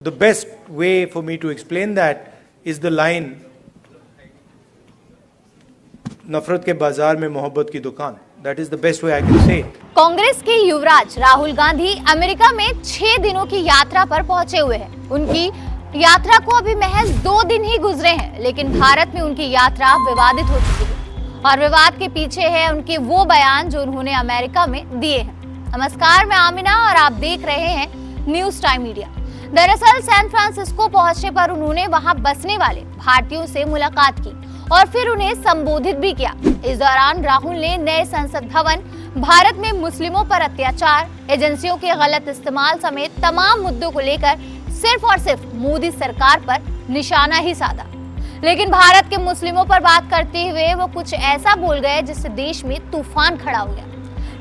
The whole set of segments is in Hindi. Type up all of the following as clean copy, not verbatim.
The best way for me to explain that is the line, नफरत के बाजार में मोहब्बत की दुकान. That is the best way I can say it. Congress के युवराज राहुल गांधी अमेरिका में 6 दिनों की यात्रा पर पहुंचे हुए हैं. उनकी यात्रा को अभी महज 2 दिन ही गुजरे हैं, लेकिन भारत में उनकी यात्रा विवादित हो चुकी है और विवाद के पीछे है उनके वो बयान जो उन्होंने अमेरिका में दिए हैं. नमस्कार, मैं आमिना और आप देख रहे हैं न्यूज टाइम मीडिया. दरअसल सैन फ्रांसिस्को पहुंचने पर उन्होंने वहां बसने वाले भारतीयों से मुलाकात की और फिर उन्हें संबोधित भी किया. इस दौरान राहुल ने नए संसद भवन, भारत में मुस्लिमों पर अत्याचार, एजेंसियों के गलत इस्तेमाल समेत तमाम मुद्दों को लेकर सिर्फ और सिर्फ मोदी सरकार पर निशाना ही साधा. लेकिन भारत के मुस्लिमों पर बात करते हुए वो कुछ ऐसा बोल गए जिससे देश में तूफान खड़ा हो गया.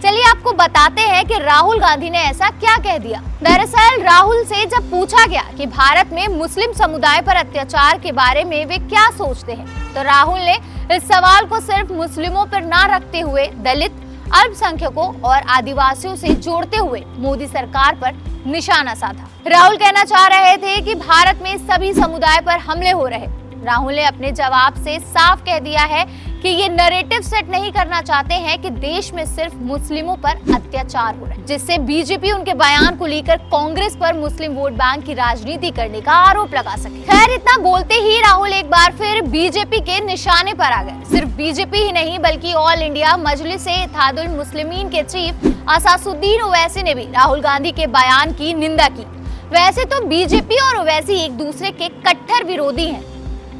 चलिए आपको बताते हैं कि राहुल गांधी ने ऐसा क्या कह दिया. दरअसल राहुल से जब पूछा गया कि भारत में मुस्लिम समुदाय पर अत्याचार के बारे में वे क्या सोचते हैं, तो राहुल ने इस सवाल को सिर्फ मुस्लिमों पर ना रखते हुए दलित, अल्पसंख्यकों और आदिवासियों से जोड़ते हुए मोदी सरकार पर निशाना साधा. राहुल कहना चाह रहे थे कि भारत में सभी समुदाय पर हमले हो रहे. राहुल ने अपने जवाब से साफ कह दिया है कि ये नैरेटिव सेट नहीं करना चाहते हैं कि देश में सिर्फ मुस्लिमों पर अत्याचार हो रहा है, जिससे बीजेपी उनके बयान को लेकर कांग्रेस पर मुस्लिम वोट बैंक की राजनीति करने का आरोप लगा सके. खैर, इतना बोलते ही राहुल एक बार फिर बीजेपी के निशाने पर आ गए. सिर्फ बीजेपी ही नहीं बल्कि ऑल इंडिया मजलिस-ए-इत्तेहादुल मुस्लिमीन के चीफ असादुद्दीन ओवैसी ने भी राहुल गांधी के बयान की निंदा की. वैसे तो बीजेपी और ओवैसी एक दूसरे के कट्टर विरोधी हैं.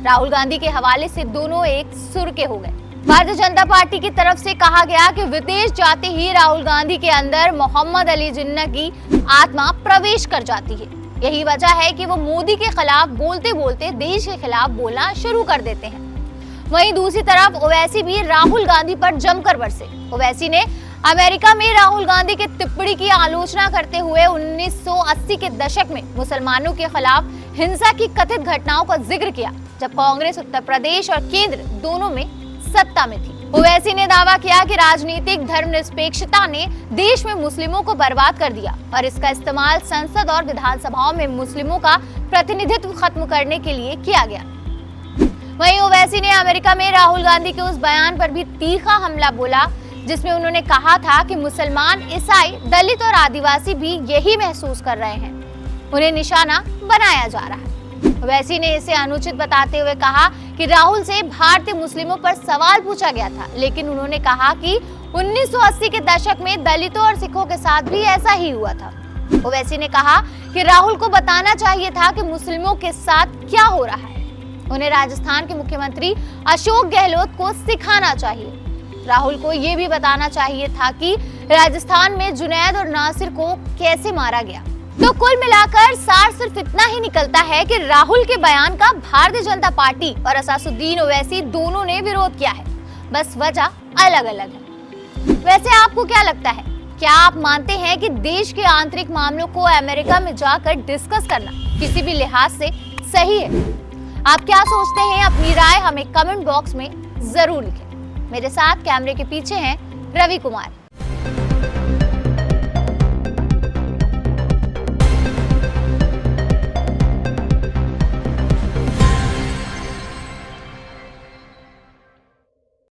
राहुल गांधी के हवाले से दोनों एक सुर के हो गए. भारतीय जनता पार्टी की तरफ से कहा गया कि विदेश जाते ही राहुल गांधी के अंदर मोहम्मद अली जिन्ना की आत्मा प्रवेश कर जाती है. यही वजह है कि वो मोदी के खिलाफ बोलते बोलते देश के खिलाफ बोलना शुरू कर देते हैं. वहीं दूसरी तरफ ओवैसी भी राहुल गांधी पर जमकर बरसे. ओवैसी ने अमेरिका में राहुल गांधी के टिप्पणी की आलोचना करते हुए 1980 के दशक में मुसलमानों के खिलाफ हिंसा की कथित घटनाओं का जिक्र किया, जब कांग्रेस उत्तर प्रदेश और केंद्र दोनों में सत्ता में थी. ओवैसी ने दावा किया कि राजनीतिक धर्मनिरपेक्षता ने देश में मुस्लिमों को बर्बाद कर दिया और इसका इस्तेमाल संसद और विधानसभाओं में मुस्लिमों का प्रतिनिधित्व खत्म करने के लिए किया गया. वहीं ओवैसी ने अमेरिका में राहुल गांधी के उस बयान पर भी तीखा हमला बोला जिसमें उन्होंने कहा था कि मुसलमान, ईसाई, दलित और आदिवासी भी यही महसूस कर रहे हैं, उन्हें निशाना बनाया जा रहा है. ओवैसी ने इसे अनुचित बताते हुए कहा कि राहुल से भारतीय मुस्लिमों पर सवाल पूछा गया था, लेकिन उन्होंने कहा कि 1980 के दशक में दलितों और सिखों के साथ भी ऐसा ही हुआ था. ओवैसी ने कहा कि राहुल को बताना चाहिए था कि मुस्लिमों के साथ क्या हो रहा है. उन्हें राजस्थान के मुख्यमंत्री अशोक गहलोत को सिखाना चाहिए. राहुल को ये भी बताना चाहिए था कि राजस्थान में जुनैद और नासिर को कैसे मारा गया. तो कुल मिलाकर सार सिर्फ इतना ही निकलता है कि राहुल के बयान का भारतीय जनता पार्टी और असादुद्दीन ओवैसी दोनों ने विरोध किया है, बस वजह अलग अलग है. वैसे आपको क्या लगता है? क्या आप मानते हैं कि देश के आंतरिक मामलों को अमेरिका में जाकर डिस्कस करना किसी भी लिहाज से सही है? आप क्या सोचते हैं? अपनी राय हमें कमेंट बॉक्स में जरूर लिखें. मेरे साथ कैमरे के पीछे हैं रवि कुमार.